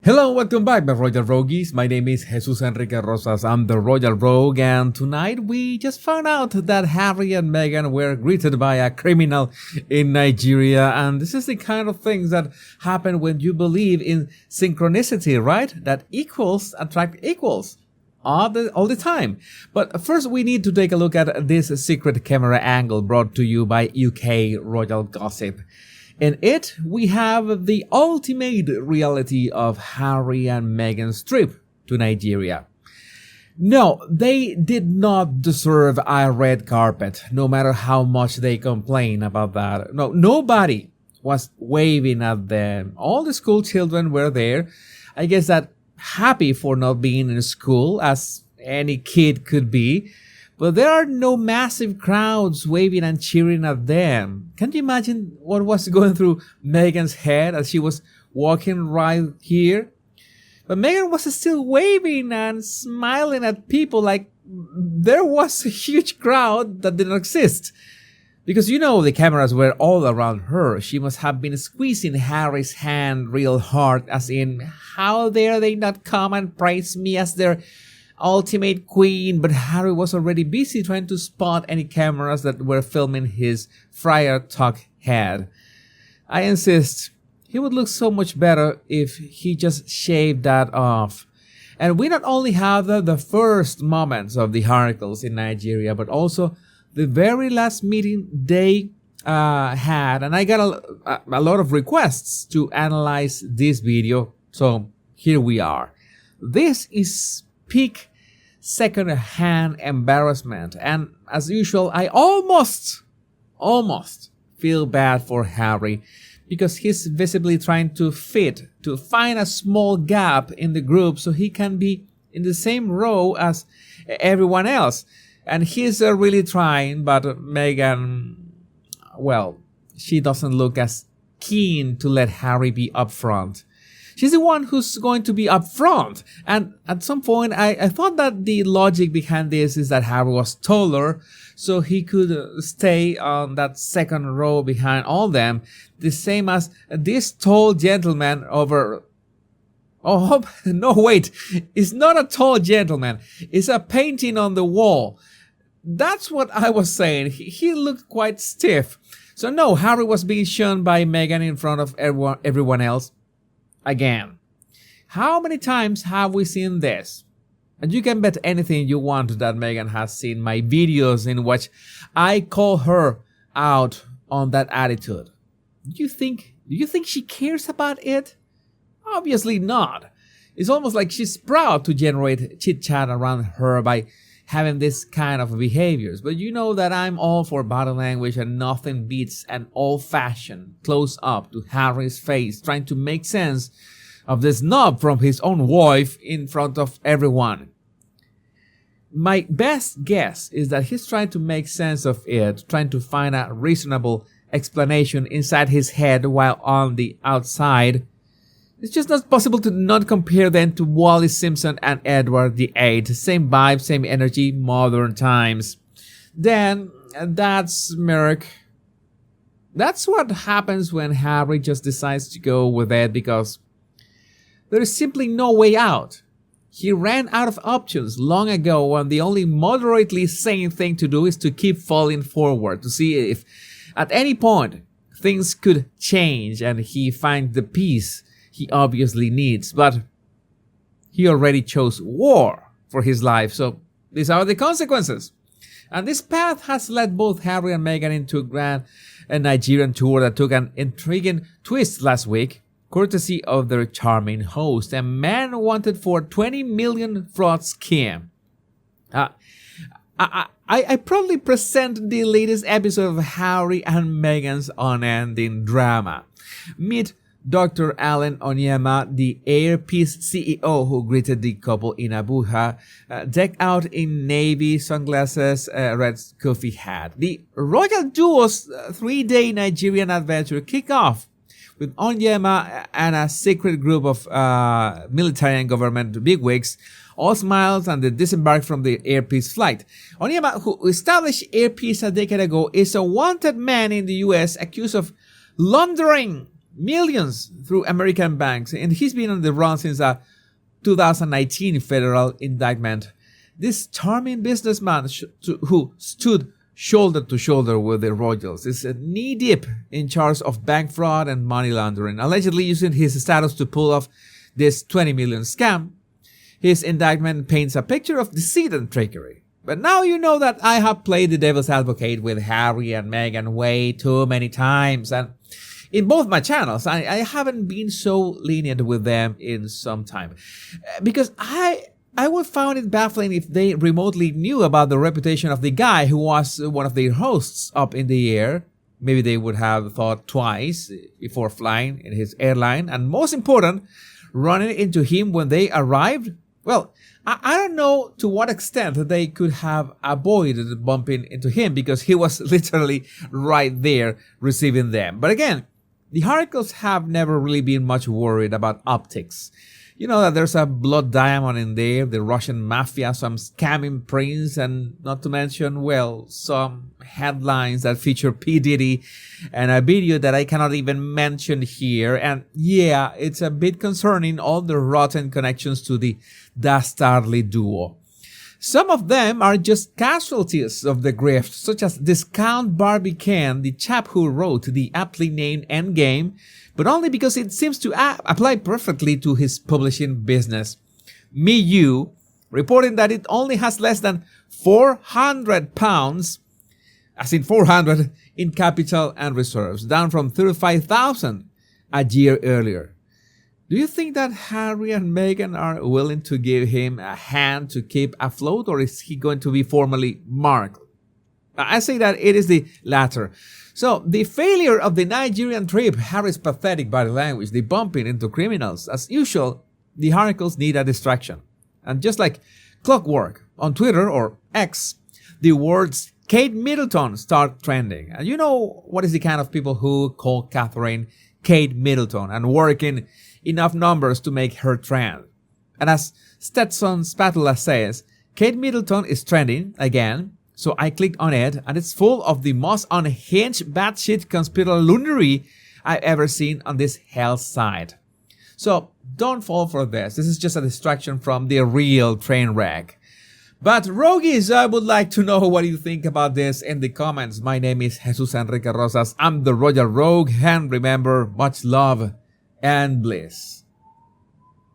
Hello, welcome back, my Royal Rogues. My name is Jesus Enrique Rosas. I'm the Royal Rogue, and tonight we just found out that Harry and Meghan were greeted by a criminal in Nigeria, and this is the kind of things that happen when you believe in synchronicity, right? That equals attract equals all the time. But first, we need to take a look at this secret camera angle brought to you by UK Royal Gossip. In it, we have the ultimate reality of Harry and Meghan's trip to Nigeria. No, they did not deserve a red carpet, no matter how much they complain about that. No, nobody was waving at them. All the school children were there. I guess that happy for not being in school, as any kid could be. But there are no massive crowds waving and cheering at them. Can you imagine what was going through Meghan's head as she was walking right here? But Meghan was still waving and smiling at people like there was a huge crowd that didn't exist. Because the cameras were all around her. She must have been squeezing Harry's hand real hard, as in, how dare they not come and praise me as their ultimate queen. But Harry was already busy trying to spot any cameras that were filming his friar tuck head. I insist, he would look so much better if he just shaved that off. And we not only have the first moments of the articles in Nigeria, but also the very last meeting they had. And I got a lot of requests to analyze this video, so here we are. This is peak second-hand embarrassment, and as usual, I almost feel bad for Harry, because he's visibly trying to find a small gap in the group so he can be in the same row as everyone else, and he's really trying. But Meghan, well, she doesn't look as keen to let Harry be up front. She's the one who's going to be up front. And at some point, I thought that the logic behind this is that Harry was taller, so he could stay on that second row behind all them, the same as this tall gentleman over... Oh, no, wait. It's not a tall gentleman. It's a painting on the wall. That's what I was saying. He looked quite stiff. So no, Harry was being shown by Meghan in front of everyone else. Again, how many times have we seen this? And you can bet anything you want that Meghan has seen my videos in which I call her out on that attitude. Do you think she cares about it? Obviously not. It's almost like she's proud to generate chit-chat around her by having this kind of behaviors. But you know that I'm all for body language, and nothing beats an old-fashioned close-up to Harry's face trying to make sense of the snub from his own wife in front of everyone. My best guess is that he's trying to make sense of it, trying to find a reasonable explanation inside his head, while on the outside, it's just not possible to not compare them to Wally Simpson and Edward VIII. Same vibe, same energy, modern times. Then, that smirk. That's what happens when Harry just decides to go with it, because there is simply no way out. He ran out of options long ago, and the only moderately sane thing to do is to keep falling forward, to see if at any point things could change and he finds the peace he obviously needs. But he already chose war for his life, so these are the consequences. And this path has led both Harry and Meghan into a grand Nigerian tour that took an intriguing twist last week, courtesy of their charming host, a man wanted for 20 million fraud scheme. I proudly present the latest episode of Harry and Meghan's unending drama. Meet Dr. Alan Onyema, the Airpeace CEO who greeted the couple in Abuja, decked out in navy sunglasses, red coffee hat. The royal duo's 3-day Nigerian adventure kicked off with Onyema and a secret group of military and government bigwigs, all smiles, and they disembarked from the Airpeace flight. Onyema, who established Airpeace a decade ago, is a wanted man in the US accused of laundering millions through American banks, and he's been on the run since a 2019 federal indictment. This charming businessman who stood shoulder to shoulder with the royals is knee-deep in charge of bank fraud and money laundering, allegedly using his status to pull off this 20 million scam. His indictment paints a picture of deceit and trickery. But now you know that I have played the devil's advocate with Harry and Meghan way too many times, and in both my channels, I haven't been so lenient with them in some time. Because I would find it baffling if they remotely knew about the reputation of the guy who was one of their hosts up in the air. Maybe they would have thought twice before flying in his airline, and most important, running into him when they arrived. Well, I don't know to what extent they could have avoided bumping into him because he was literally right there receiving them. But again, the Harricles have never really been much worried about optics. You know that there's a blood diamond in there, the Russian mafia, some scamming prince, and not to mention, well, some headlines that feature P. Diddy and a video that I cannot even mention here. And yeah, it's a bit concerning, all the rotten connections to the dastardly duo. Some of them are just casualties of the grift, such as Discount Barbie Ken, the chap who wrote the aptly named Endgame, but only because it seems to apply perfectly to his publishing business. MeU, reporting that it only has less than £400, as in 400, in capital and reserves, down from 35,000 a year earlier. Do you think that Harry and Meghan are willing to give him a hand to keep afloat, or is he going to be formally marked? I say that it is the latter. So, the failure of the Nigerian trip, Harry's pathetic body language, the bumping into criminals, as usual, the Harricles need a distraction. And just like clockwork, on Twitter or X, the words Kate Middleton start trending. And you know what is the kind of people who call Catherine Kate Middleton and work in enough numbers to make her trend. And as Stetson Spatula says, Kate Middleton is trending again, so I clicked on it, and it's full of the most unhinged batshit conspiraloonery I've ever seen on this hell site. So don't fall for this. This is just a distraction from the real train wreck. But Rogues, I would like to know what you think about this in the comments. My name is Jesus Enrique Rosas. I'm the Royal Rogue, and remember, much love and bliss.